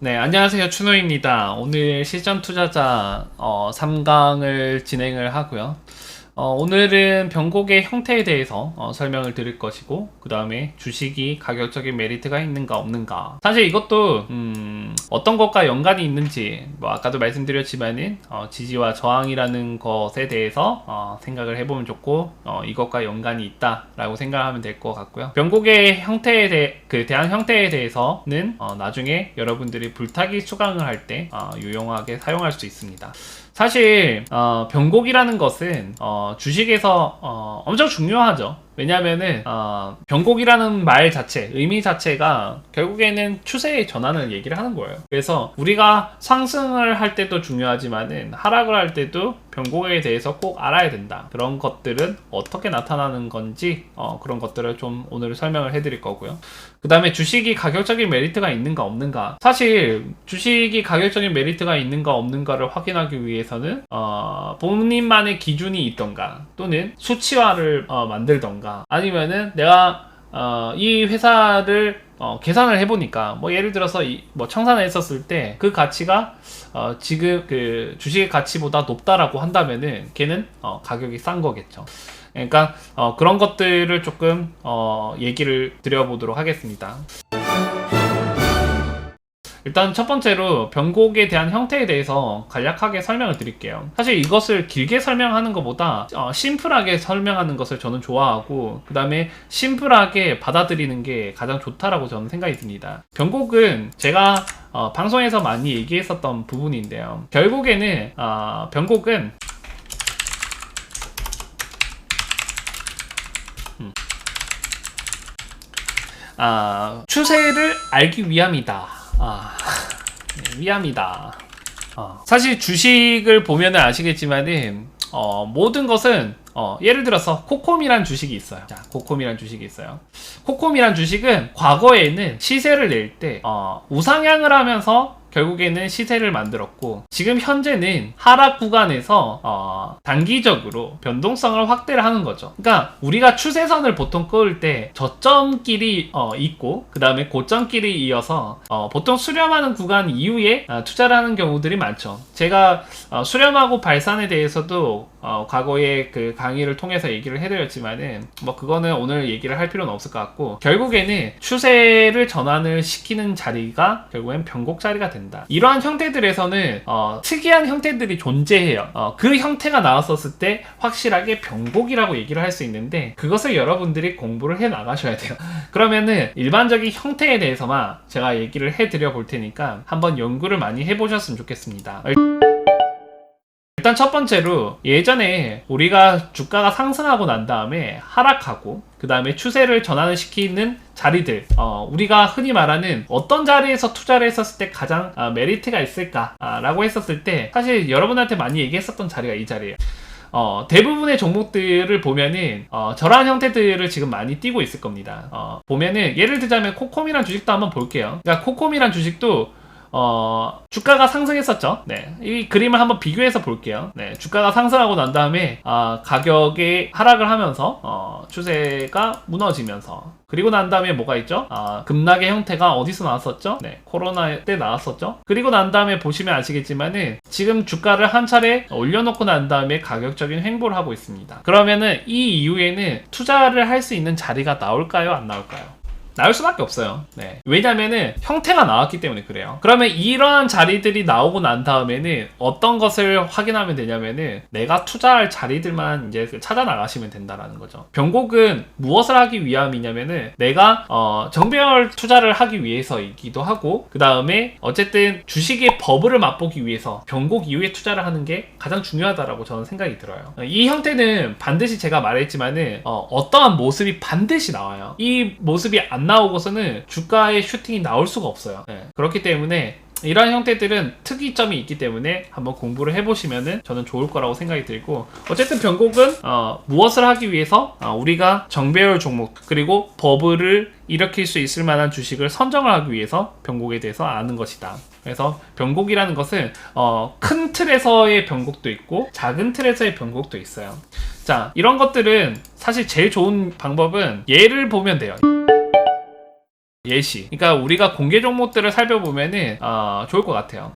네, 안녕하세요. 추노입니다. 오늘 실전 투자자 3강을 진행을 하고요. 오늘은 변곡의 형태에 대해서 설명을 드릴 것이고, 그 다음에 주식이 가격적인 메리트가 있는가 없는가. 사실 이것도 어떤 것과 연관이 있는지 뭐 아까도 말씀드렸지만은 지지와 저항이라는 것에 대해서 생각을 해보면 좋고, 이것과 연관이 있다라고 생각하면 될 것 같고요. 변곡의 형태에 대한 형태에 대해서는 나중에 여러분들이 불타기 수강을 할 때 유용하게 사용할 수 있습니다. 사실 변곡이라는 것은 주식에서 엄청 중요하죠. 왜냐면은 변곡이라는 말 자체, 의미 자체가 결국에는 추세의 전환을 얘기를 하는 거예요. 그래서 우리가 상승을 할 때도 중요하지만은 하락을 할 때도 변곡에 대해서 꼭 알아야 된다. 그런 것들은 어떻게 나타나는 건지 그런 것들을 좀 오늘 설명을 해드릴 거고요. 그 다음에 주식이 가격적인 메리트가 있는가 없는가. 사실 주식이 가격적인 메리트가 있는가 없는가를 확인하기 위해서는 본인만의 기준이 있던가, 또는 수치화를 만들던가, 아니면은 내가 이 회사를 계산을 해보니까, 뭐 예를 들어서 뭐 청산을 했었을 때 그 가치가 지금 그 주식의 가치보다 높다라고 한다면은 걔는 가격이 싼 거겠죠. 그러니까 그런 것들을 조금 얘기를 드려보도록 하겠습니다. 일단 첫 번째로 변곡에 대한 형태에 대해서 간략하게 설명을 드릴게요. 사실 이것을 길게 설명하는 것보다 심플하게 설명하는 것을 저는 좋아하고, 그 다음에 심플하게 받아들이는 게 가장 좋다라고 저는 생각이 듭니다. 변곡은 제가 방송에서 많이 얘기했었던 부분인데요. 결국에는 변곡은 추세를 알기 위함이다. 위함이다. 사실 주식을 보면은 아시겠지만은 모든 것은 예를 들어서 코콤이란 주식이 있어요. 자, 코콤이란 주식이 있어요. 코콤이란 주식은 과거에는 시세를 낼 때 우상향을 하면서 결국에는 시세를 만들었고, 지금 현재는 하락 구간에서 단기적으로 변동성을 확대를 하는 거죠. 그러니까 우리가 추세선을 보통 그을 때 저점끼리 있고, 그 다음에 고점끼리 이어서 보통 수렴하는 구간 이후에 투자를 하는 경우들이 많죠. 제가 수렴하고 발산에 대해서도 과거에 그 강의를 통해서 얘기를 해드렸지만은 뭐 그거는 오늘 얘기를 할 필요는 없을 것 같고, 결국에는 추세를 전환을 시키는 자리가 결국엔 변곡 자리가 된다. 이러한 형태들에서는 특이한 형태들이 존재해요. 그 형태가 나왔었을 때 확실하게 변곡이라고 얘기를 할 수 있는데, 그것을 여러분들이 공부를 해 나가셔야 돼요. 그러면은 일반적인 형태에 대해서만 제가 얘기를 해드려 볼 테니까 한번 연구를 많이 해보셨으면 좋겠습니다. 일단 첫 번째로, 예전에 우리가 주가가 상승하고 난 다음에 하락하고, 그 다음에 추세를 전환을 시키는 자리들, 우리가 흔히 말하는 어떤 자리에서 투자를 했었을 때 가장 메리트가 있을까 라고 했었을 때, 사실 여러분한테 많이 얘기했었던 자리가 이 자리예요. 대부분의 종목들을 보면은 저러한 형태들을 지금 많이 띄고 있을 겁니다. 보면은 예를 들자면 코콤이란 주식도 한번 볼게요. 그러니까 코콤이란 주식도 주가가 상승했었죠. 네, 이 그림을 한번 비교해서 볼게요. 네, 주가가 상승하고 난 다음에 가격이 하락을 하면서 추세가 무너지면서, 그리고 난 다음에 뭐가 있죠? 급락의 형태가 어디서 나왔었죠? 네, 코로나 때 나왔었죠. 그리고 난 다음에 보시면 아시겠지만은 지금 주가를 한 차례 올려놓고 난 다음에 가격적인 횡보를 하고 있습니다. 그러면은 이 이후에는 투자를 할 수 있는 자리가 나올까요? 안 나올까요? 나올 수밖에 없어요. 네. 왜냐면은 형태가 나왔기 때문에 그래요. 그러면 이러한 자리들이 나오고 난 다음에는 어떤 것을 확인하면 되냐면은 내가 투자할 자리들만 이제 찾아 나가시면 된다라는 거죠. 변곡은 무엇을 하기 위함이냐면은 내가 정배열 투자를 하기 위해서이기도 하고, 그 다음에 어쨌든 주식의 버블을 맛보기 위해서 변곡 이후에 투자를 하는 게 가장 중요하다라고 저는 생각이 들어요. 이 형태는 반드시 제가 말했지만은 어떠한 모습이 반드시 나와요. 이 모습이 안 나오고서는 주가의 슈팅이 나올 수가 없어요. 네. 그렇기 때문에 이러한 형태들은 특이점이 있기 때문에 한번 공부를 해보시면 저는 좋을 거라고 생각이 들고, 어쨌든 변곡은 무엇을 하기 위해서 우리가 정배열 종목 그리고 버블을 일으킬 수 있을 만한 주식을 선정을 하기 위해서 변곡에 대해서 아는 것이다. 그래서 변곡이라는 것은 큰 틀에서의 변곡도 있고 작은 틀에서의 변곡도 있어요. 자, 이런 것들은 사실 제일 좋은 방법은 예를 보면 돼요. 예시. 그러니까 우리가 공개 종목들을 살펴보면은 좋을 것 같아요.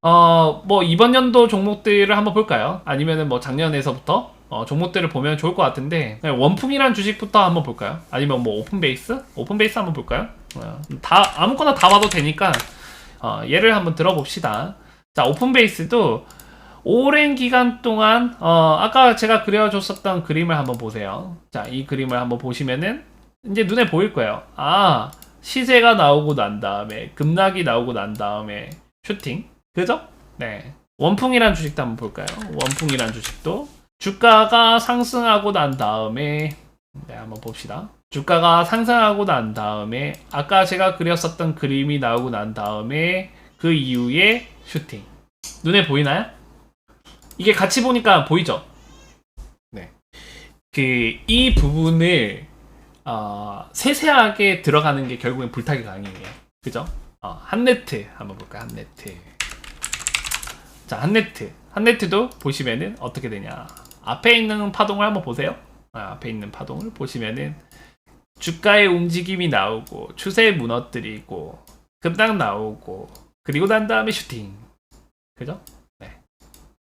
뭐 이번 연도 종목들을 한번 볼까요? 아니면은 뭐 작년에서부터 종목들을 보면 좋을 것 같은데 원풍이란 주식부터 한번 볼까요? 아니면 뭐 오픈베이스? 오픈베이스 한번 볼까요? 다 아무거나 다 봐도 되니까 예를 한번 들어봅시다. 자, 오픈베이스도 오랜 기간 동안 아까 제가 그려줬었던 그림을 한번 보세요. 자, 이 그림을 한번 보시면은 이제 눈에 보일 거예요. 아, 시세가 나오고 난 다음에 급락이 나오고 난 다음에 슈팅, 그죠? 네. 원풍이란 주식도 한번 볼까요? 원풍이란 주식도 주가가 상승하고 난 다음에 네, 한번 봅시다. 주가가 상승하고 난 다음에 아까 제가 그렸었던 그림이 나오고 난 다음에 그 이후에 슈팅. 눈에 보이나요? 이게 같이 보니까 보이죠? 네. 이 부분을 세세하게 들어가는 게 결국엔 불타기 강의예요. 그죠? 한네트 한번 볼까요? 한네트. 자, 한네트도 보시면은 어떻게 되냐. 앞에 있는 파동을 한번 보세요. 앞에 있는 파동을 보시면은 주가의 움직임이 나오고 추세 무너뜨리고 급락 나오고 그리고 난 다음에 슈팅. 그죠? 네.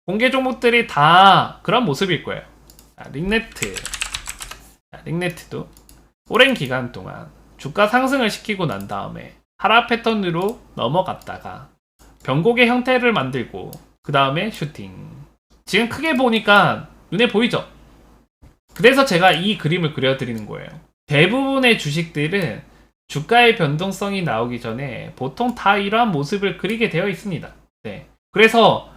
공개 종목들이 다 그런 모습일 거예요. 링네트도 오랜 기간 동안 주가 상승을 시키고 난 다음에 하락 패턴으로 넘어갔다가 변곡의 형태를 만들고 그 다음에 슈팅. 지금 크게 보니까 눈에 보이죠? 그래서 제가 이 그림을 그려드리는 거예요. 대부분의 주식들은 주가의 변동성이 나오기 전에 보통 다 이러한 모습을 그리게 되어 있습니다. 네. 그래서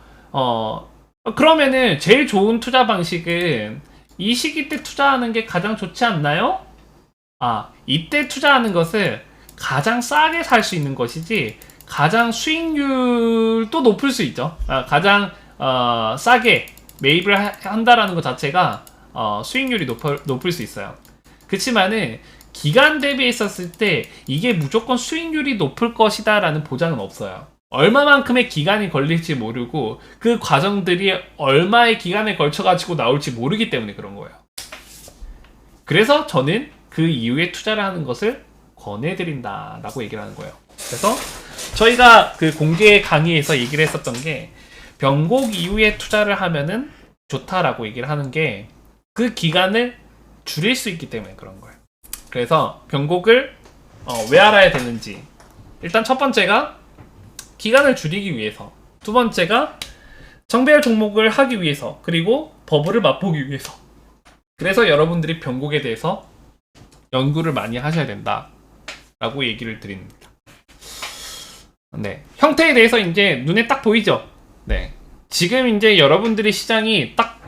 그러면은 제일 좋은 투자 방식은 이 시기 때 투자하는 게 가장 좋지 않나요? 이때 투자하는 것은 가장 싸게 살 수 있는 것이지 가장 수익률도 높을 수 있죠. 가장 싸게 매입을 한다라는 것 자체가 수익률이 높을 수 있어요. 그치만은 기간 대비했었을 때 이게 무조건 수익률이 높을 것이다 라는 보장은 없어요. 얼마만큼의 기간이 걸릴지 모르고 그 과정들이 얼마의 기간에 걸쳐 가지고 나올지 모르기 때문에 그런 거예요. 그래서 저는 그 이후에 투자를 하는 것을 권해드린다 라고 얘기를 하는 거예요. 그래서 저희가 그 공개 강의에서 얘기를 했었던 게 변곡 이후에 투자를 하면은 좋다라고 얘기를 하는 게 그 기간을 줄일 수 있기 때문에 그런 거예요. 그래서 변곡을 왜 알아야 되는지, 일단 첫 번째가 기간을 줄이기 위해서, 두 번째가 정배열 종목을 하기 위해서, 그리고 버블을 맛보기 위해서. 그래서 여러분들이 변곡에 대해서 연구를 많이 하셔야 된다 라고 얘기를 드립니다. 네, 형태에 대해서 이제 눈에 딱 보이죠? 네, 지금 이제 여러분들이 시장이 딱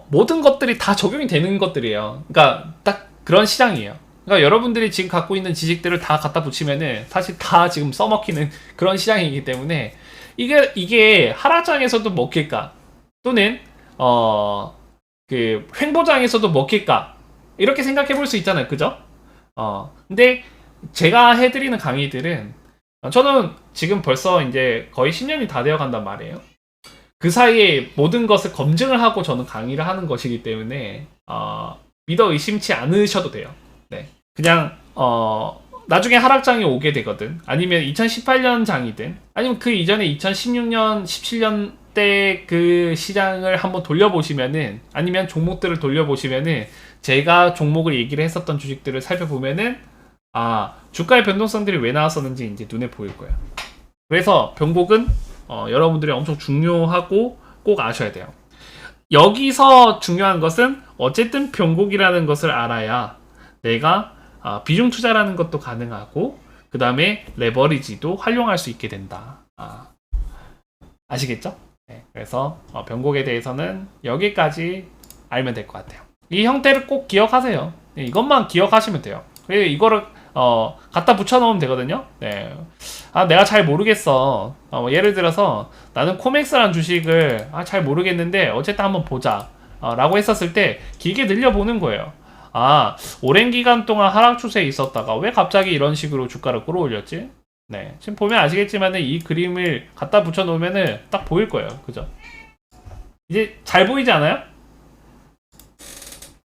모든 것들이 다 적용이 되는 것들이에요. 그러니까 딱 그런 시장이에요. 그러니까 여러분들이 지금 갖고 있는 지식들을 다 갖다 붙이면은 사실 다 지금 써먹히는 그런 시장이기 때문에 이게 하락장에서도 먹힐까, 또는 그 횡보장에서도 먹힐까, 이렇게 생각해 볼 수 있잖아요. 그죠? 근데 제가 해드리는 강의들은 저는 지금 벌써 이제 거의 10년이 다 되어 간단 말이에요. 그 사이에 모든 것을 검증을 하고 저는 강의를 하는 것이기 때문에 믿어 의심치 않으셔도 돼요. 네. 그냥 나중에 하락장이 오게 되거든, 아니면 2018년 장이든, 아니면 그 이전에 2016년 17년 때 그 시장을 한번 돌려보시면은, 아니면 종목들을 돌려보시면은 제가 종목을 얘기를 했었던 주식들을 살펴보면은 주가의 변동성들이 왜 나왔었는지 이제 눈에 보일 거예요. 그래서 변곡은 여러분들이 엄청 중요하고 꼭 아셔야 돼요. 여기서 중요한 것은 어쨌든 변곡이라는 것을 알아야 내가 비중 투자라는 것도 가능하고 그 다음에 레버리지도 활용할 수 있게 된다. 아시겠죠? 네, 그래서 변곡에 대해서는 여기까지 알면 될 것 같아요. 이 형태를 꼭 기억하세요. 네, 이것만 기억하시면 돼요. 이거를 갖다 붙여 놓으면 되거든요. 네. 내가 잘 모르겠어. 예를 들어서 나는 코맥스라는 주식을 잘 모르겠는데 어쨌든 한번 보자 라고 했었을 때 길게 늘려보는 거예요. 오랜 기간 동안 하락 추세에 있었다가 왜 갑자기 이런 식으로 주가를 끌어올렸지? 네, 지금 보면 아시겠지만 이 그림을 갖다 붙여 놓으면 딱 보일 거예요. 그죠? 이제 잘 보이지 않아요?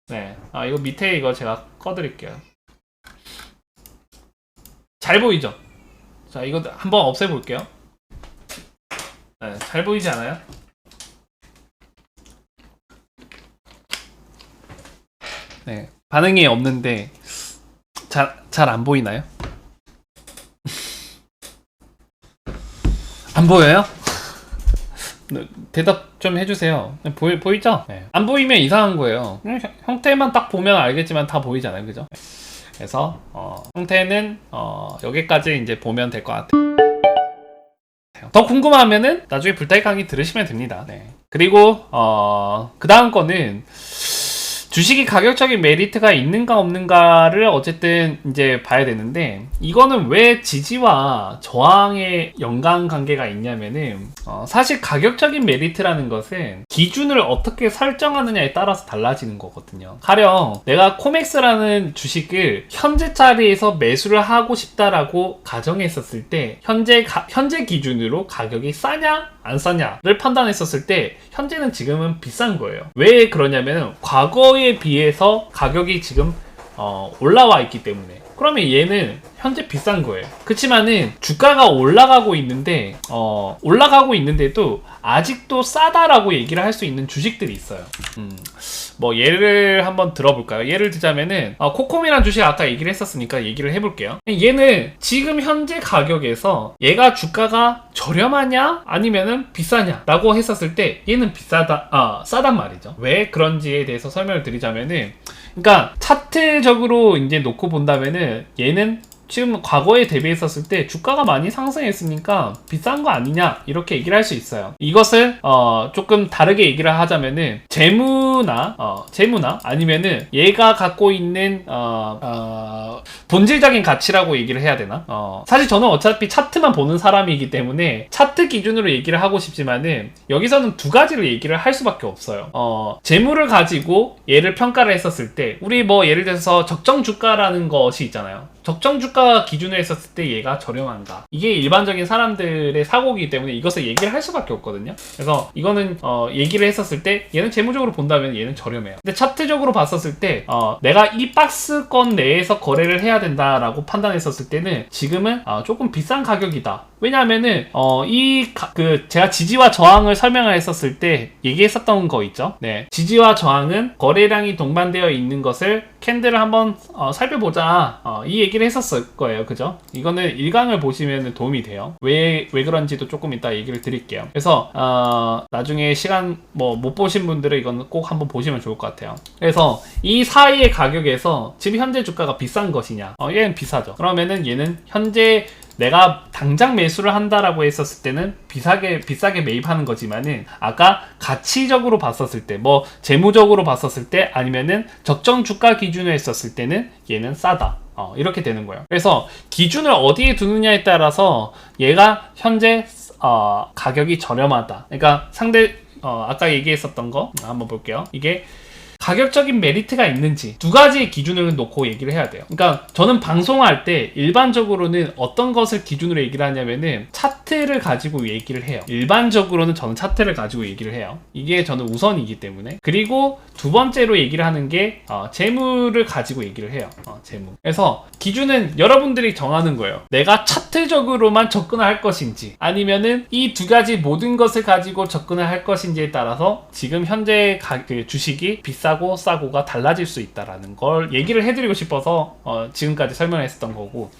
네, 이거 밑에 이거 제가 꺼드릴게요. 잘 보이죠? 자, 이거 한번 없애볼게요. 네, 잘 보이지 않아요? 네, 반응이 없는데 잘 안 보이나요? 안 보여요? 네, 대답 좀 해주세요. 보이죠? 네. 안 보이면 이상한 거예요. 형태만 딱 보면 알겠지만 다 보이잖아요, 그죠? 그래서 형태는 여기까지 이제 보면 될 것 같아요. 더 궁금하면은 나중에 불타기 강의 들으시면 됩니다. 네. 그리고 그 다음 거는 주식이 가격적인 메리트가 있는가 없는가를 어쨌든 이제 봐야 되는데, 이거는 왜 지지와 저항의 연관관계가 있냐면은 사실 가격적인 메리트라는 것은 기준을 어떻게 설정하느냐에 따라서 달라지는 거거든요. 가령 내가 코맥스라는 주식을 현재 자리에서 매수를 하고 싶다라고 가정했었을 때 현재 기준으로 가격이 싸냐 안 싸냐를 판단했었을 때 현재는 지금은 비싼 거예요. 왜 그러냐면 과거에 비해서 가격이 지금 올라와 있기 때문에. 그러면 얘는 현재 비싼 거예요. 그치만은 주가가 올라가고 있는데도 아직도 싸다라고 얘기를 할 수 있는 주식들이 있어요. 뭐 예를 한번 들어볼까요? 예를 들자면은 코콤이라는 주식 아까 얘기를 했었으니까 얘기를 해볼게요. 얘는 지금 현재 가격에서 얘가 주가가 저렴하냐 아니면은 비싸냐 라고 했었을 때 얘는 싸단 말이죠. 왜 그런지에 대해서 설명을 드리자면은, 그러니까 차트적으로 이제 놓고 본다면은 얘는 지금 과거에 대비했었을 때 주가가 많이 상승했으니까 비싼 거 아니냐 이렇게 얘기를 할 수 있어요. 이것을 조금 다르게 얘기를 하자면은 재무나 아니면은 얘가 갖고 있는 본질적인 가치라고 얘기를 해야 되나? 사실 저는 어차피 차트만 보는 사람이기 때문에 차트 기준으로 얘기를 하고 싶지만은 여기서는 두 가지를 얘기를 할 수밖에 없어요. 재무를 가지고 얘를 평가를 했었을 때 우리 뭐 예를 들어서 적정 주가라는 것이 있잖아요. 적정 주가 기준으로 했었을 때 얘가 저렴한가, 이게 일반적인 사람들의 사고이기 때문에 이것을 얘기를 할 수밖에 없거든요. 그래서 이거는 얘기를 했었을 때 얘는 재무적으로 본다면 얘는 저렴해요. 근데 차트적으로 봤었을 때 내가 이 박스권 내에서 거래를 해야 된다라고 판단했었을 때는 지금은 조금 비싼 가격이다. 왜냐하면은 제가 지지와 저항을 설명을 했었을 때 얘기했었던 거 있죠. 네, 지지와 저항은 거래량이 동반되어 있는 것을 캔들을 한번 살펴보자, 이 얘기를 했었을 거예요. 그죠? 이거는 1강을 보시면 도움이 돼요. 왜 그런지도 조금 이따 얘기를 드릴게요. 그래서 나중에 시간 못 보신 분들은 이거는 꼭 한번 보시면 좋을 것 같아요. 그래서 이 사이의 가격에서 지금 현재 주가가 비싼 것이냐, 얘는 비싸죠. 그러면은 얘는 현재 내가 당장 매수를 한다라고 했었을 때는 비싸게 매입하는 거지만은, 아까 가치적으로 봤었을 때, 뭐 재무적으로 봤었을 때, 아니면은 적정 주가 기준으로 했었을 때는 얘는 싸다. 이렇게 되는 거예요. 그래서 기준을 어디에 두느냐에 따라서 얘가 현재 가격이 저렴하다. 그러니까 아까 얘기했었던 거 한번 볼게요. 이게 가격적인 메리트가 있는지 두 가지 기준을 놓고 얘기를 해야 돼요. 그러니까 저는 방송할 때 일반적으로는 어떤 것을 기준으로 얘기를 하냐면은 차트를 가지고 얘기를 해요. 일반적으로는 저는 차트를 가지고 얘기를 해요. 이게 저는 우선이기 때문에. 그리고 두 번째로 얘기를 하는 게 재무를 가지고 얘기를 해요. 재무. 그래서 기준은 여러분들이 정하는 거예요. 내가 차트적으로만 접근을 할 것인지, 아니면은 이 두 가지 모든 것을 가지고 접근을 할 것인지에 따라서 지금 현재 주식이 비싸고 싸고가 달라질 수 있다라는 걸 얘기를 해드리고 싶어서 지금까지 설명했었던 거고,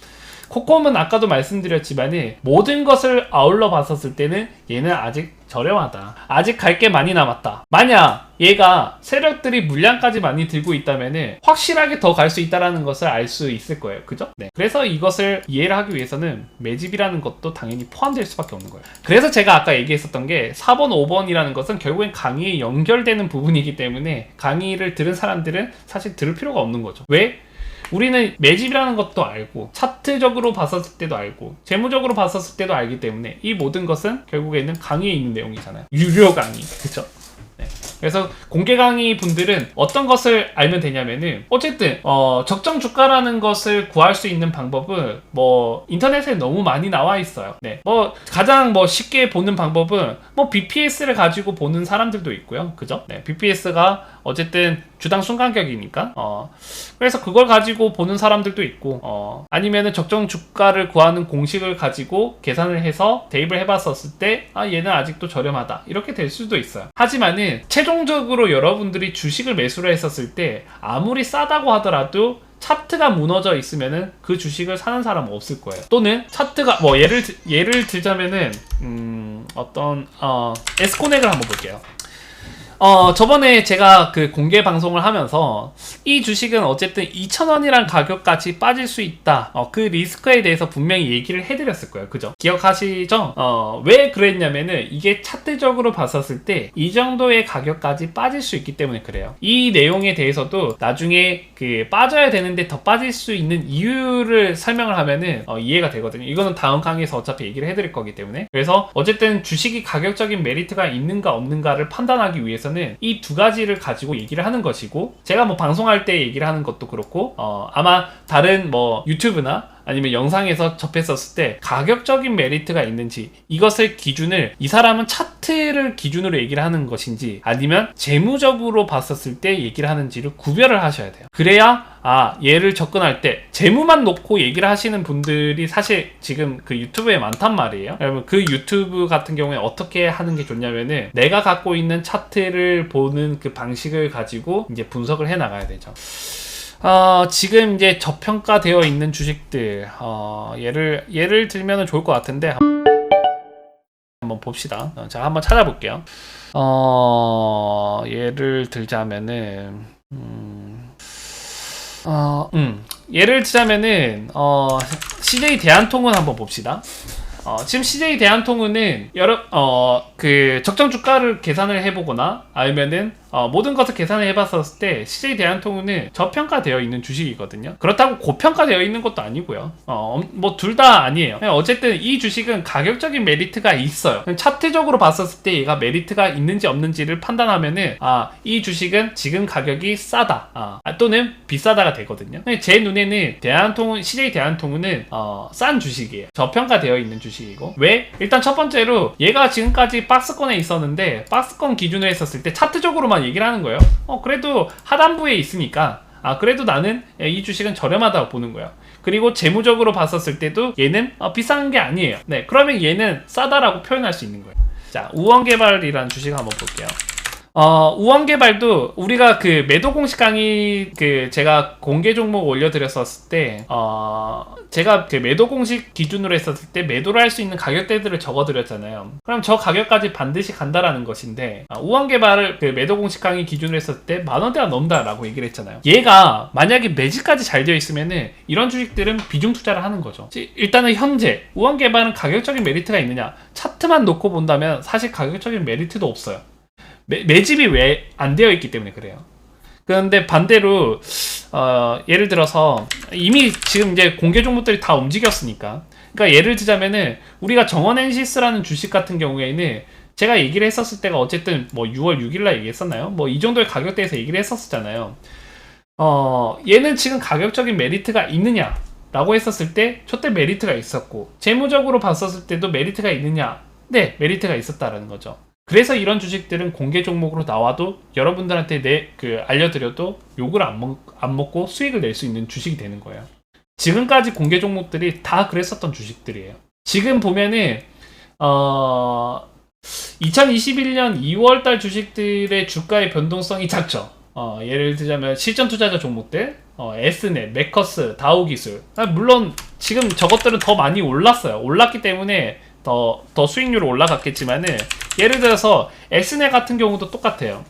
코콤은 아까도 말씀드렸지만 모든 것을 아울러 봤었을 때는 얘는 아직 저렴하다. 아직 갈 게 많이 남았다. 만약 얘가 세력들이 물량까지 많이 들고 있다면 확실하게 더 갈 수 있다는 것을 알 수 있을 거예요. 그죠? 네. 그래서 이것을 이해를 하기 위해서는 매집이라는 것도 당연히 포함될 수밖에 없는 거예요. 그래서 제가 아까 얘기했었던 게 4번, 5번이라는 것은 결국엔 강의에 연결되는 부분이기 때문에 강의를 들은 사람들은 사실 들을 필요가 없는 거죠. 왜? 우리는 매집이라는 것도 알고, 차트적으로 봤었을 때도 알고, 재무적으로 봤었을 때도 알기 때문에 이 모든 것은 결국에는 강의에 있는 내용이잖아요. 유료 강의. 그쵸? 네. 그래서 공개 강의 분들은 어떤 것을 알면 되냐면은, 어쨌든 적정 주가라는 것을 구할 수 있는 방법은 인터넷에 너무 많이 나와 있어요. 네. 가장 쉽게 보는 방법은 BPS를 가지고 보는 사람들도 있고요. 그죠? 네. BPS가 어쨌든 주당 순간격이니까. 그래서 그걸 가지고 보는 사람들도 있고, 아니면은 적정 주가를 구하는 공식을 가지고 계산을 해서 대입을 해봤었을 때, 얘는 아직도 저렴하다. 이렇게 될 수도 있어요. 하지만은, 최종적으로 여러분들이 주식을 매수를 했었을 때, 아무리 싸다고 하더라도, 차트가 무너져 있으면은 그 주식을 사는 사람은 없을 거예요. 또는 차트가 뭐 예를 들자면은 에스코넥을 한번 볼게요. 저번에 제가 그 공개 방송을 하면서 이 주식은 어쨌든 2,000원이란 가격까지 빠질 수 있다. 그 리스크에 대해서 분명히 얘기를 해드렸을 거예요. 그죠? 기억하시죠? 왜 그랬냐면은 이게 차트적으로 봤었을 때 이 정도의 가격까지 빠질 수 있기 때문에 그래요. 이 내용에 대해서도 나중에 그 빠져야 되는데 더 빠질 수 있는 이유를 설명을 하면은 이해가 되거든요. 이거는 다음 강의에서 어차피 얘기를 해드릴 거기 때문에. 그래서 어쨌든 주식이 가격적인 메리트가 있는가 없는가를 판단하기 위해서 이 두 가지를 가지고 얘기를 하는 것이고, 제가 뭐 방송할 때 얘기를 하는 것도 그렇고, 아마 다른 뭐 유튜브나 아니면 영상에서 접했었을 때 가격적인 메리트가 있는지, 이것을 기준을 이 사람은 차트를 기준으로 얘기를 하는 것인지 아니면 재무적으로 봤었을 때 얘기를 하는지를 구별을 하셔야 돼요. 그래야 얘를 접근할 때 재무만 놓고 얘기를 하시는 분들이 사실 지금 그 유튜브에 많단 말이에요. 여러분, 그 유튜브 같은 경우에 어떻게 하는 게 좋냐면은 내가 갖고 있는 차트를 보는 그 방식을 가지고 이제 분석을 해 나가야 되죠. 지금 이제 저평가되어 있는 주식들, 예를 들면 좋을 것 같은데, 한번 봅시다. 제가 한번 찾아볼게요. 예를 들자면은, 예를 들자면은, CJ 대한통운 한번 봅시다. 지금 CJ 대한통운은 그 적정 주가를 계산을 해보거나 아니면은 모든 것을 계산을 해봤었을 때 CJ 대한통운은 저평가되어 있는 주식이거든요. 그렇다고 고평가되어 있는 것도 아니고요. 뭐 둘 다 아니에요. 어쨌든 이 주식은 가격적인 메리트가 있어요. 차트적으로 봤었을 때 얘가 메리트가 있는지 없는지를 판단하면은 이 주식은 지금 가격이 싸다 또는 비싸다가 되거든요. 제 눈에는 CJ 대한통운은 싼 주식이에요. 저평가되어 있는 주식이고. 왜? 일단 첫 번째로 얘가 지금까지 박스권에 있었는데 박스권 기준으로 했었을 때 차트적으로만 얘기를 하는 거예요. 그래도 하단부에 있으니까 그래도 나는 이 주식은 저렴하다고 보는 거예요. 그리고 재무적으로 봤었을 때도 얘는 비싼 게 아니에요. 네, 그러면 얘는 싸다라고 표현할 수 있는 거예요. 자, 우원개발이라는 주식 한번 볼게요. 우원개발도 우리가 그 매도 공식 강의 제가 공개 종목 올려드렸었을 때 제가 그 매도 공식 기준으로 했었을 때 매도를 할 수 있는 가격대들을 적어드렸잖아요. 그럼 저 가격까지 반드시 간다라는 것인데, 우원개발을 그 매도 공식 강의 기준으로 했었을 때 10,000원대가 넘다라고 얘기를 했잖아요. 얘가 만약에 매집까지 잘 되어 있으면은 이런 주식들은 비중 투자를 하는 거죠. 일단은 현재 우원개발은 가격적인 메리트가 있느냐, 차트만 놓고 본다면 사실 가격적인 메리트도 없어요. 매집이 왜 안 되어 있기 때문에 그래요. 그런데 반대로 예를 들어서 이미 지금 이제 공개 종목들이 다 움직였으니까, 그러니까 예를 들자면은 우리가 정원엔시스라는 주식 같은 경우에는 제가 얘기를 했었을 때가 어쨌든 뭐 6월 6일날 얘기했었나요? 뭐 이 정도의 가격대에서 얘기를 했었잖아요. 얘는 지금 가격적인 메리트가 있느냐 라고 했었을 때 저때 메리트가 있었고, 재무적으로 봤었을 때도 메리트가 있느냐? 네, 메리트가 있었다라는 거죠. 그래서 이런 주식들은 공개 종목으로 나와도 여러분들한테 알려드려도 욕을 안 먹고 수익을 낼 수 있는 주식이 되는 거예요. 지금까지 공개 종목들이 다 그랬었던 주식들이에요. 지금 보면은 2021년 2월달 주식들의 주가의 변동성이 작죠. 예를 들자면 실전 투자자 종목들, S넷, 메커스, 다우기술. 물론 지금 저것들은 더 많이 올랐어요. 올랐기 때문에 더 수익률이 올라갔겠지만은, 예를 들어서 S넷 같은 경우도 똑같아요.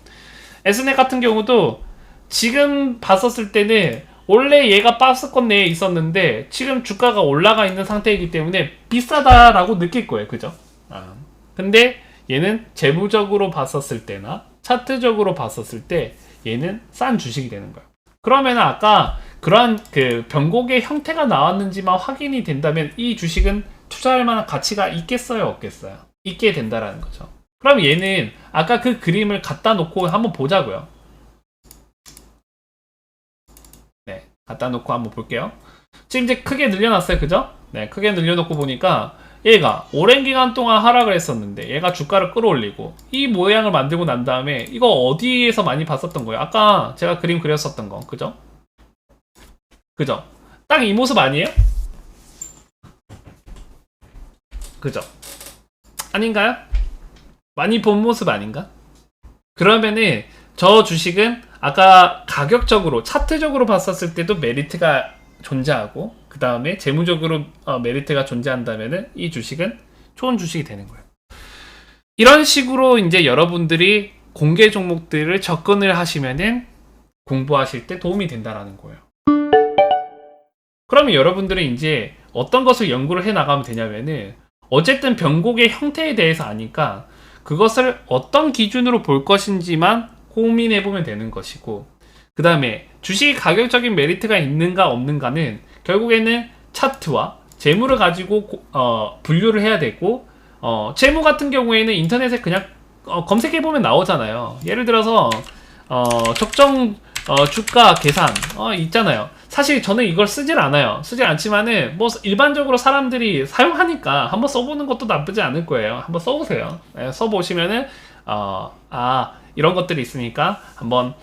S넷 같은 경우도 지금 봤었을 때는 원래 얘가 박스권 내에 있었는데 지금 주가가 올라가 있는 상태이기 때문에 비싸다라고 느낄 거예요. 그죠? 근데 얘는 재무적으로 봤었을 때나 차트적으로 봤었을 때 얘는 싼 주식이 되는 거예요. 그러면 아까 그러한 그 변곡의 형태가 나왔는지만 확인이 된다면 이 주식은 투자할 만한 가치가 있겠어요, 없겠어요? 있게 된다라는 거죠. 그럼 얘는 아까 그 그림을 갖다 놓고 한번 보자고요. 갖다 놓고 한번 볼게요. 지금 이제 크게 늘려놨어요. 그죠? 네, 크게 늘려놓고 보니까 얘가 오랜 기간 동안 하락을 했었는데 얘가 주가를 끌어올리고 이 모양을 만들고 난 다음에 이거 어디에서 많이 봤었던 거예요? 아까 제가 그림 그렸었던 거, 그죠? 그죠? 딱 이 모습 아니에요? 그죠? 아닌가요? 많이 본 모습 아닌가? 그러면은 저 주식은 아까 가격적으로 차트적으로 봤었을 때도 메리트가 존재하고 그 다음에 재무적으로 메리트가 존재한다면은 이 주식은 좋은 주식이 되는 거예요. 이런 식으로 이제 여러분들이 공개 종목들을 접근을 하시면은 공부하실 때 도움이 된다라는 거예요. 그러면 여러분들은 이제 어떤 것을 연구를 해 나가면 되냐면은 어쨌든 변곡의 형태에 대해서 아니까 그것을 어떤 기준으로 볼 것인지만 고민해 보면 되는 것이고, 그 다음에 주식 가격적인 메리트가 있는가 없는가는 결국에는 차트와 재무를 가지고 분류를 해야 되고, 재무 같은 경우에는 인터넷에 그냥 검색해 보면 나오잖아요. 예를 들어서 적정 주가 계산 있잖아요. 사실 저는 이걸 쓰질 않아요. 쓰질 않지만은 뭐 일반적으로 사람들이 사용하니까 한번 써보는 것도 나쁘지 않을 거예요. 한번 써보세요. 네, 써보시면은 이런 것들이 있으니까 한번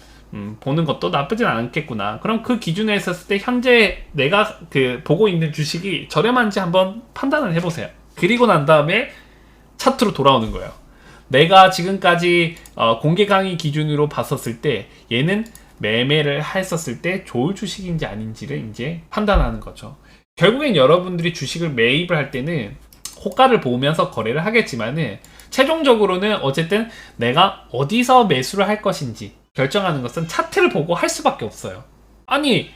보는 것도 나쁘진 않겠구나. 그럼 그 기준에 있었을 때 현재 내가 보고 있는 주식이 저렴한지 한번 판단을 해보세요. 그리고 난 다음에 차트로 돌아오는 거예요. 내가 지금까지 공개 강의 기준으로 봤었을 때 얘는 매매를 했었을 때 좋을 주식인지 아닌지를 이제 판단하는 거죠. 결국엔 여러분들이 주식을 매입을 할 때는 호가를 보면서 거래를 하겠지만은 최종적으로는 어쨌든 내가 어디서 매수를 할 것인지 결정하는 것은 차트를 보고 할 수밖에 없어요. 아니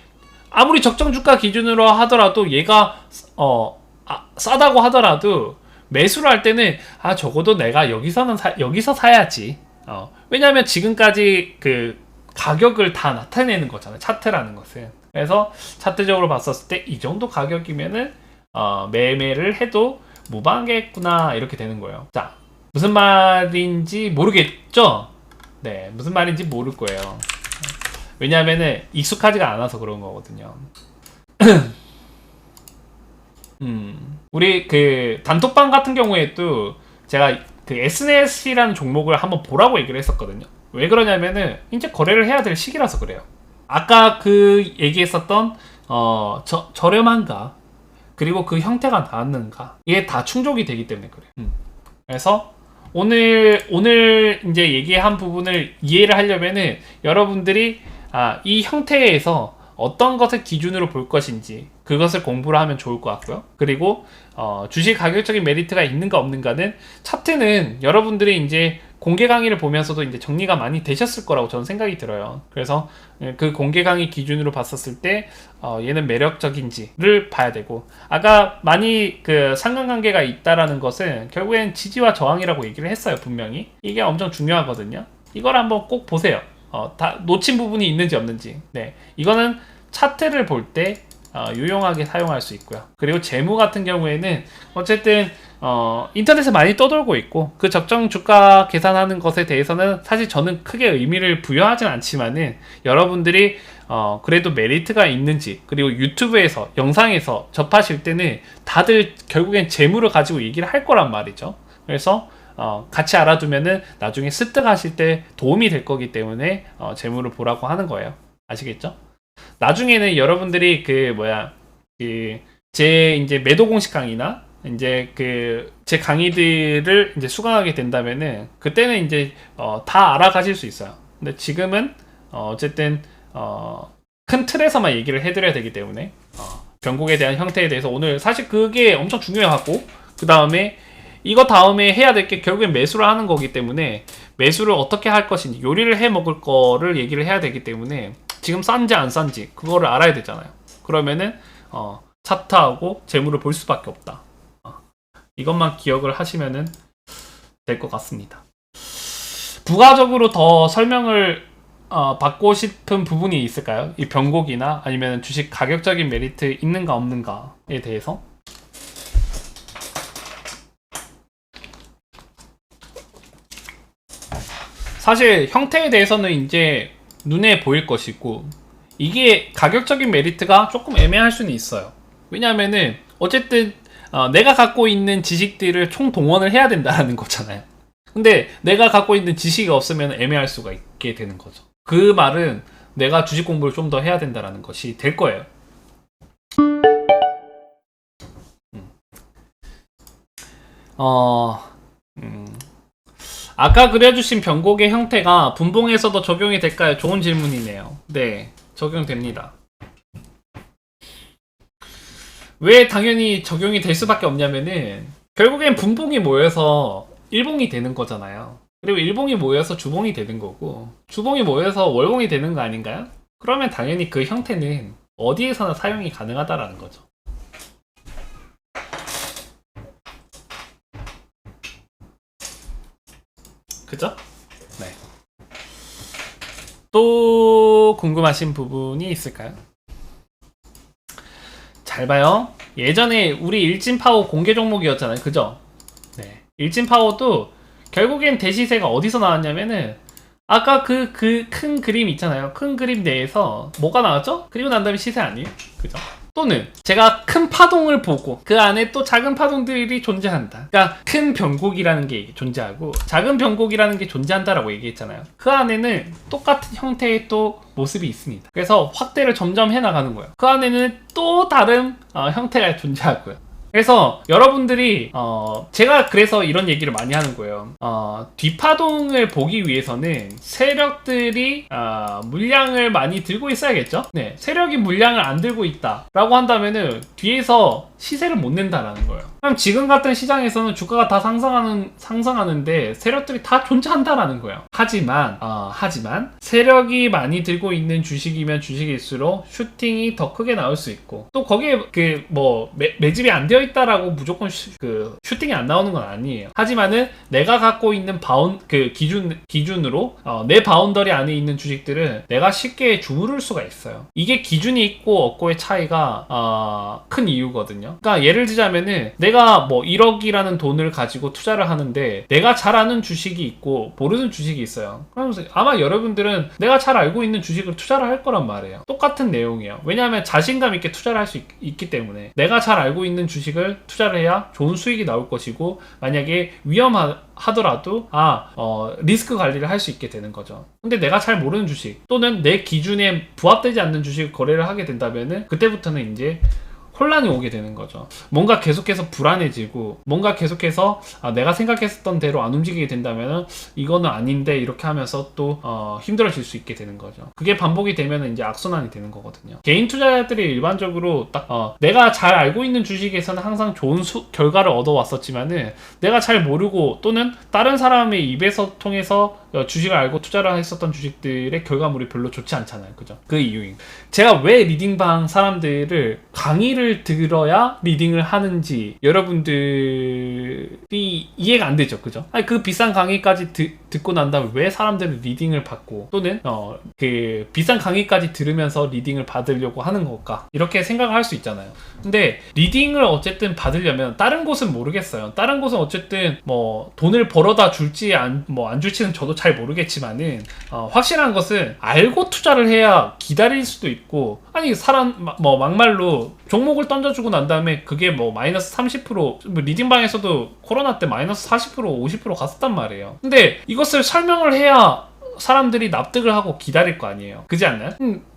아무리 적정 주가 기준으로 하더라도 얘가 싸다고 하더라도 매수를 할 때는 적어도 내가 여기서 사야지. 왜냐하면 지금까지 가격을 다 나타내는 거잖아요. 차트라는 것은. 그래서 차트적으로 봤었을 때 이 정도 가격이면은 매매를 해도 무방하겠구나 이렇게 되는 거예요. 자, 무슨 말인지 모르겠죠? 네, 무슨 말인지 모를 거예요. 왜냐하면은 익숙하지가 않아서 그런 거거든요. 우리 단톡방 같은 경우에도 제가 SNS라는 종목을 한번 보라고 얘기를 했었거든요. 왜 그러냐면은 이제 거래를 해야 될 시기라서 그래요. 아까 얘기했었던 저렴한가 그리고 그 형태가 나왔는가 이게 다 충족이 되기 때문에 그래요. 그래서 오늘 이제 얘기한 부분을 이해를 하려면은 여러분들이 이 형태에서 어떤 것을 기준으로 볼 것인지 그것을 공부를 하면 좋을 것 같고요. 그리고 주식 가격적인 메리트가 있는가 없는가는 차트는 여러분들이 이제 공개 강의를 보면서도 이제 정리가 많이 되셨을 거라고 저는 생각이 들어요. 그래서 그 공개 강의 기준으로 봤었을 때 얘는 매력적인지를 봐야 되고, 아까 많이 상관관계가 있다라는 것은 결국엔 지지와 저항이라고 얘기를 했어요. 분명히 이게 엄청 중요하거든요. 이걸 한번 꼭 보세요. 다 놓친 부분이 있는지 없는지. 네, 이거는 차트를 볼 때 유용하게 사용할 수 있고요. 그리고 재무 같은 경우에는 어쨌든 인터넷에 많이 떠돌고 있고 그 적정 주가 계산하는 것에 대해서는 사실 저는 크게 의미를 부여하진 않지만은 여러분들이 그래도 메리트가 있는지, 그리고 유튜브에서 영상에서 접하실 때는 다들 결국엔 재무를 가지고 얘기를 할 거란 말이죠. 그래서 같이 알아두면은 나중에 습득하실 때 도움이 될 거기 때문에 재무를 보라고 하는 거예요. 아시겠죠? 나중에는 여러분들이 제 이제 매도 공식 강의나 이제 제 강의들을 이제 수강하게 된다면은 그때는 이제 다 알아가실 수 있어요. 근데 지금은 어쨌든 큰 틀에서만 얘기를 해드려야 되기 때문에 변곡에 대한 형태에 대해서 오늘 사실 그게 엄청 중요하고, 그 다음에 이거 다음에 해야 될 게 결국엔 매수를 하는 거기 때문에 매수를 어떻게 할 것인지, 요리를 해 먹을 거를 얘기를 해야 되기 때문에 지금 싼지 안 싼지 그거를 알아야 되잖아요. 그러면은 차트하고 재무를 볼 수밖에 없다. 이것만 기억을 하시면은 될 것 같습니다. 부가적으로 더 설명을 받고 싶은 부분이 있을까요? 이 변곡이나 아니면 주식 가격적인 메리트 있는가 없는가에 대해서. 사실 형태에 대해서는 이제 눈에 보일 것이고, 이게 가격적인 메리트가 조금 애매할 수는 있어요. 왜냐하면은 어쨌든 내가 갖고 있는 지식들을 총동원을 해야 된다는 거잖아요. 근데 내가 갖고 있는 지식이 없으면 애매할 수가 있게 되는 거죠. 그 말은 내가 주식 공부를 좀 더 해야 된다는 것이 될 거예요. 아까 그려주신 변곡의 형태가 분봉에서도 적용이 될까요? 좋은 질문이네요. 네, 적용됩니다. 왜 당연히 적용이 될 수밖에 없냐면은 결국엔 분봉이 모여서 일봉이 되는 거잖아요. 그리고 일봉이 모여서 주봉이 되는 거고 주봉이 모여서 월봉이 되는 거 아닌가요? 그러면 당연히 그 형태는 어디에서나 사용이 가능하다라는 거죠. 그죠? 네. 또 궁금하신 부분이 있을까요? 잘 봐요. 예전에 우리 일진파워 공개 종목이었잖아요. 그죠? 네. 일진파워도 결국엔 대시세가 어디서 나왔냐면은 아까 그 큰 그림 있잖아요. 큰 그림 내에서 뭐가 나왔죠? 그리고 난 다음에 시세 아니에요? 그죠? 또는 제가 큰 파동을 보고 그 안에 또 작은 파동들이 존재한다. 그러니까 큰 변곡이라는 게 존재하고 작은 변곡이라는 게 존재한다라고 얘기했잖아요. 그 안에는 똑같은 형태의 또 모습이 있습니다. 그래서 확대를 점점 해나가는 거예요. 그 안에는 또 다른 형태가 존재하고요. 그래서 여러분들이 제가 그래서 이런 얘기를 많이 하는 거예요. 뒷파동을 보기 위해서는 세력들이 물량을 많이 들고 있어야겠죠. 네, 세력이 물량을 안 들고 있다 라고 한다면은 뒤에서 시세를 못 낸다라는 거예요. 그럼 지금 같은 시장에서는 주가가 다 상승하는데 세력들이 다 존재한다라는 거예요. 하지만 세력이 많이 들고 있는 주식이면 주식일수록 슈팅이 더 크게 나올 수 있고 또 거기에 매집이 안 되어 있다라고 무조건 슈팅이 안 나오는 건 아니에요. 하지만은 내가 갖고 있는 기준으로 내 바운더리 안에 있는 주식들은 내가 쉽게 주무를 수가 있어요. 이게 기준이 있고 없고의 차이가 큰 이유거든요. 그러니까 예를 들자면은 내가 1억이라는 돈을 가지고 투자를 하는데 내가 잘 아는 주식이 있고 모르는 주식이 있어요. 그러면서 아마 여러분들은 내가 잘 알고 있는 주식을 투자를 할 거란 말이에요. 똑같은 내용이에요. 왜냐하면 자신감 있게 투자를 할 수 있기 때문에 내가 잘 알고 있는 주식을 투자를 해야 좋은 수익이 나올 것이고 만약에 위험하더라도 리스크 관리를 할 수 있게 되는 거죠. 근데 내가 잘 모르는 주식 또는 내 기준에 부합되지 않는 주식을 거래를 하게 된다면은 그때부터는 이제 혼란이 오게 되는 거죠. 뭔가 계속해서 불안해지고 뭔가 계속해서 내가 생각했었던 대로 안 움직이게 된다면 이거는 아닌데 이렇게 하면서 또 힘들어질 수 있게 되는 거죠. 그게 반복이 되면 이제 악순환이 되는 거거든요. 개인 투자자들이 일반적으로 딱 내가 잘 알고 있는 주식에서는 항상 좋은 결과를 얻어왔었지만은 내가 잘 모르고 또는 다른 사람의 입에서 통해서 주식을 알고 투자를 했었던 주식들의 결과물이 별로 좋지 않잖아요. 그죠? 그 이유인. 제가 왜 리딩방 사람들을 강의를 들어야 리딩을 하는지 여러분들이 이해가 안 되죠. 그죠? 아니, 그 비싼 강의까지 듣고 난 다음에 왜 사람들은 리딩을 받고 또는 그 비싼 강의까지 들으면서 리딩을 받으려고 하는 걸까? 이렇게 생각을 할 수 있잖아요. 근데 리딩을 어쨌든 받으려면 다른 곳은 모르겠어요. 다른 곳은 어쨌든 돈을 벌어다 줄지 안 줄지는 저도 잘 모르겠지만은 확실한 것은 알고 투자를 해야 기다릴 수도 있고 아니 막말로 종목을 던져주고 난 다음에 그게 마이너스 30% 리딩방에서도 코로나 때 마이너스 40% 50% 갔었단 말이에요. 근데 이것을 설명을 해야 사람들이 납득을 하고 기다릴 거 아니에요. 그지 않나요?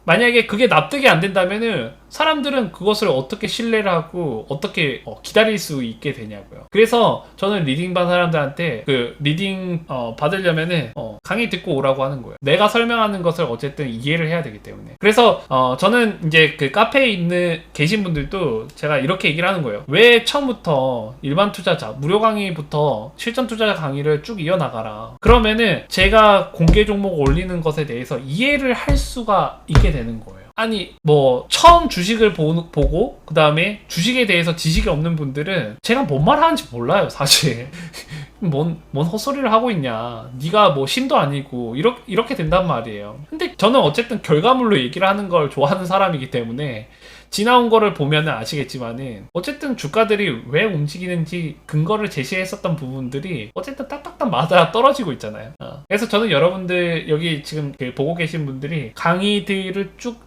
만약에 그게 납득이 안 된다면은 사람들은 그것을 어떻게 신뢰를 하고 어떻게 기다릴 수 있게 되냐고요. 그래서 저는 리딩반 사람들한테 그 리딩 받으려면은 강의 듣고 오라고 하는 거예요. 내가 설명하는 것을 어쨌든 이해를 해야 되기 때문에. 그래서 저는 이제 그 카페에 계신 분들도 제가 이렇게 얘기를 하는 거예요. 왜 처음부터 일반 투자자 무료 강의부터 실전 투자자 강의를 쭉 이어나가라. 그러면은 제가 공개 종목 올리는 것에 대해서 이해를 할 수가 있게 되는 거예요. 아니 처음 주식을 보고 그 다음에 주식에 대해서 지식이 없는 분들은 제가 뭔 말 하는지 몰라요. 사실 뭔 헛소리를 하고 있냐, 네가 신도 아니고 이렇게 된단 말이에요. 근데 저는 어쨌든 결과물로 얘기를 하는 걸 좋아하는 사람이기 때문에 지나온 거를 보면 아시겠지만은 어쨌든 주가들이 왜 움직이는지 근거를 제시했었던 부분들이 어쨌든 딱딱딱 맞아 떨어지고 있잖아요. 그래서 저는 여러분들 여기 지금 보고 계신 분들이 강의들을 쭉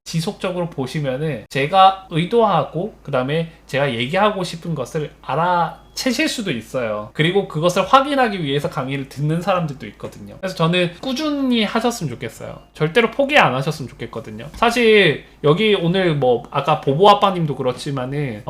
지속적으로 보시면은 제가 의도하고 그 다음에 제가 얘기하고 싶은 것을 알아채실 수도 있어요. 그리고 그것을 확인하기 위해서 강의를 듣는 사람들도 있거든요. 그래서 저는 꾸준히 하셨으면 좋겠어요. 절대로 포기 안 하셨으면 좋겠거든요. 사실 여기 오늘 뭐 아까 보보 아빠님도 그렇지만은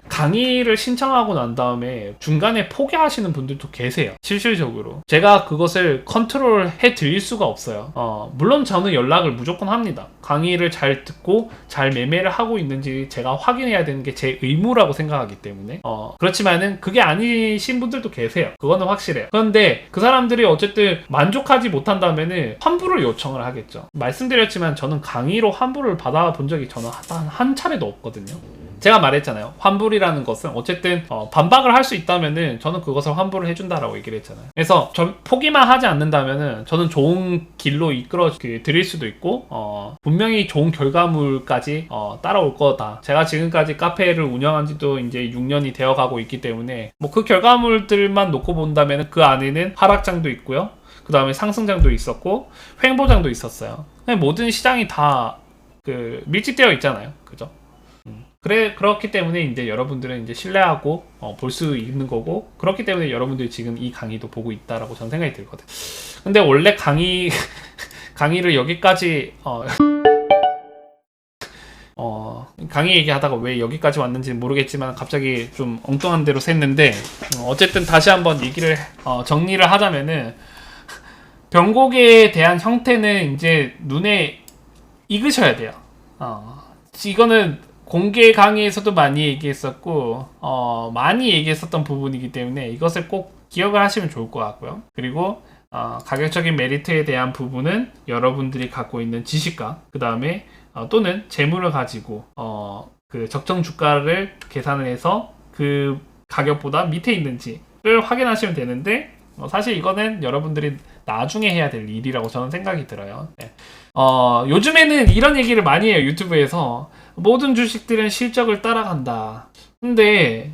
강의를 신청하고 난 다음에 중간에 포기하시는 분들도 계세요. 실질적으로 제가 그것을 컨트롤 해 드릴 수가 없어요. 물론 저는 연락을 무조건 합니다. 강의를 잘 듣고 잘 매매를 하고 있는지 제가 확인해야 되는 게 제 의무라고 생각하기 때문에 그렇지만은 그게 아니신 분들도 계세요. 그거는 확실해요. 그런데 그 사람들이 어쨌든 만족하지 못한다면은 환불을 요청을 하겠죠. 말씀드렸지만 저는 강의로 환불을 받아본 적이 저는 한 차례도 없거든요. 제가 말했잖아요. 환불이라는 것은 어쨌든 반박을 할 수 있다면은 저는 그것을 환불을 해준다라고 얘기를 했잖아요. 그래서 포기만 하지 않는다면은 저는 좋은 길로 이끌어 드릴 수도 있고 분명히 좋은 결과물까지 따라올 거다. 제가 지금까지 카페를 운영한 지도 이제 6년이 되어 가고 있기 때문에 뭐 그 결과물들만 놓고 본다면 그 안에는 하락장도 있고요. 그 다음에 상승장도 있었고 횡보장도 있었어요. 모든 시장이 다 밀집되어 있잖아요. 그죠? 그렇기 때문에 이제 여러분들은 이제 신뢰하고 볼 수 있는 거고, 그렇기 때문에 여러분들이 지금 이 강의도 보고 있다라고 저는 생각이 들거든. 근데 원래 강의를 여기까지 강의 얘기하다가 왜 여기까지 왔는지는 모르겠지만 갑자기 좀 엉뚱한 데로 샜는데, 어쨌든 다시 한번 얘기를 정리를 하자면은, 변곡에 대한 형태는 이제 눈에 익으셔야 돼요. 이거는 공개 강의에서도 많이 얘기했었고 많이 얘기했었던 부분이기 때문에 이것을 꼭 기억을 하시면 좋을 것 같고요. 그리고 가격적인 메리트에 대한 부분은 여러분들이 갖고 있는 지식과 그 다음에 또는 재물을 가지고 그 적정 주가를 계산을 해서 그 가격보다 밑에 있는지를 확인하시면 되는데, 사실 이거는 여러분들이 나중에 해야 될 일이라고 저는 생각이 들어요. 네. 요즘에는 이런 얘기를 많이 해요. 유튜브에서 모든 주식들은 실적을 따라간다. 근데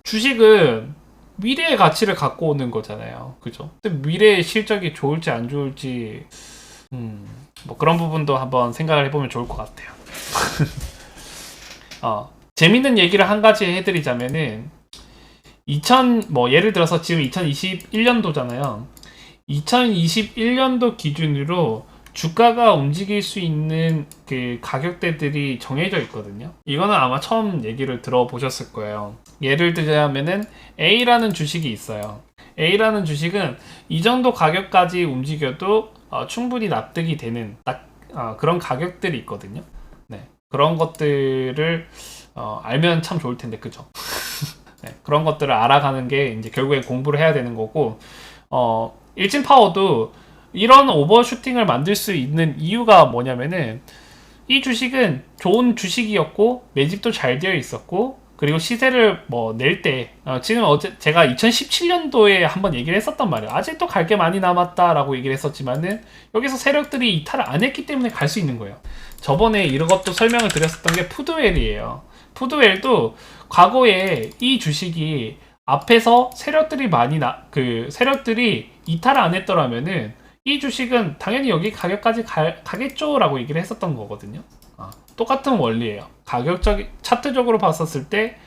주식은 미래의 가치를 갖고 오는 거잖아요. 그죠? 근데 미래의 실적이 좋을지 안 좋을지 뭐 그런 부분도 한번 생각을 해보면 좋을 것 같아요. 재밌는 얘기를 한 가지 해드리자면은 예를 들어서 지금 2021년도잖아요. 2021년도 기준으로 주가가 움직일 수 있는 그 가격대들이 정해져 있거든요. 이거는 아마 처음 얘기를 들어보셨을 거예요. 예를 들자면은 A라는 주식이 있어요. A라는 주식은 이 정도 가격까지 움직여도 충분히 납득이 되는 그런 가격들이 있거든요. 네, 그런 것들을 알면 참 좋을 텐데, 그죠? 네, 그런 것들을 알아가는 게 이제 결국엔 공부를 해야 되는 거고, 일진파워도 이런 오버슈팅을 만들 수 있는 이유가 뭐냐면은, 이 주식은 좋은 주식이었고 매집도 잘 되어 있었고, 그리고 시세를 낼 때 지금 제가 2017년도에 한번 얘기를 했었단 말이에요. 아직도 갈 게 많이 남았다라고 얘기를 했었지만은 여기서 세력들이 이탈을 안 했기 때문에 갈 수 있는 거예요. 저번에 이것도 설명을 드렸었던 게 푸드웰이에요. 푸드웰도 과거에 이 주식이 앞에서 세력들이 세력들이 이탈을 안 했더라면은 이 주식은 당연히 여기 가격까지 가겠죠 라고 얘기를 했었던 거거든요. 똑같은 원리예요. 차트적으로 봤었을 때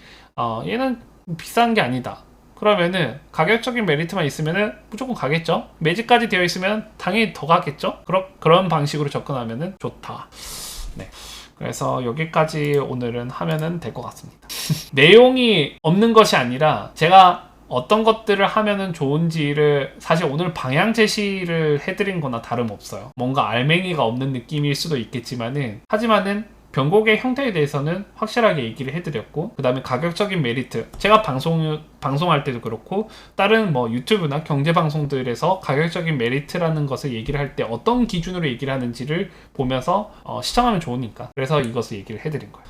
얘는 비싼 게 아니다. 그러면은 가격적인 메리트만 있으면은 무조건 가겠죠. 매집까지 되어 있으면 당연히 더 가겠죠. 그런 방식으로 접근하면은 좋다. 네. 그래서 여기까지 오늘은 하면은 될 것 같습니다. 내용이 없는 것이 아니라 제가 어떤 것들을 하면은 좋은지를 사실 오늘 방향 제시를 해드린 거나 다름없어요. 뭔가 알맹이가 없는 느낌일 수도 있겠지만은, 하지만은 변곡의 형태에 대해서는 확실하게 얘기를 해드렸고, 그 다음에 가격적인 메리트, 제가 방송할 때도 그렇고 다른 유튜브나 경제방송들에서 가격적인 메리트라는 것을 얘기를 할 때 어떤 기준으로 얘기를 하는지를 보면서 시청하면 좋으니까, 그래서 이것을 얘기를 해드린 거예요.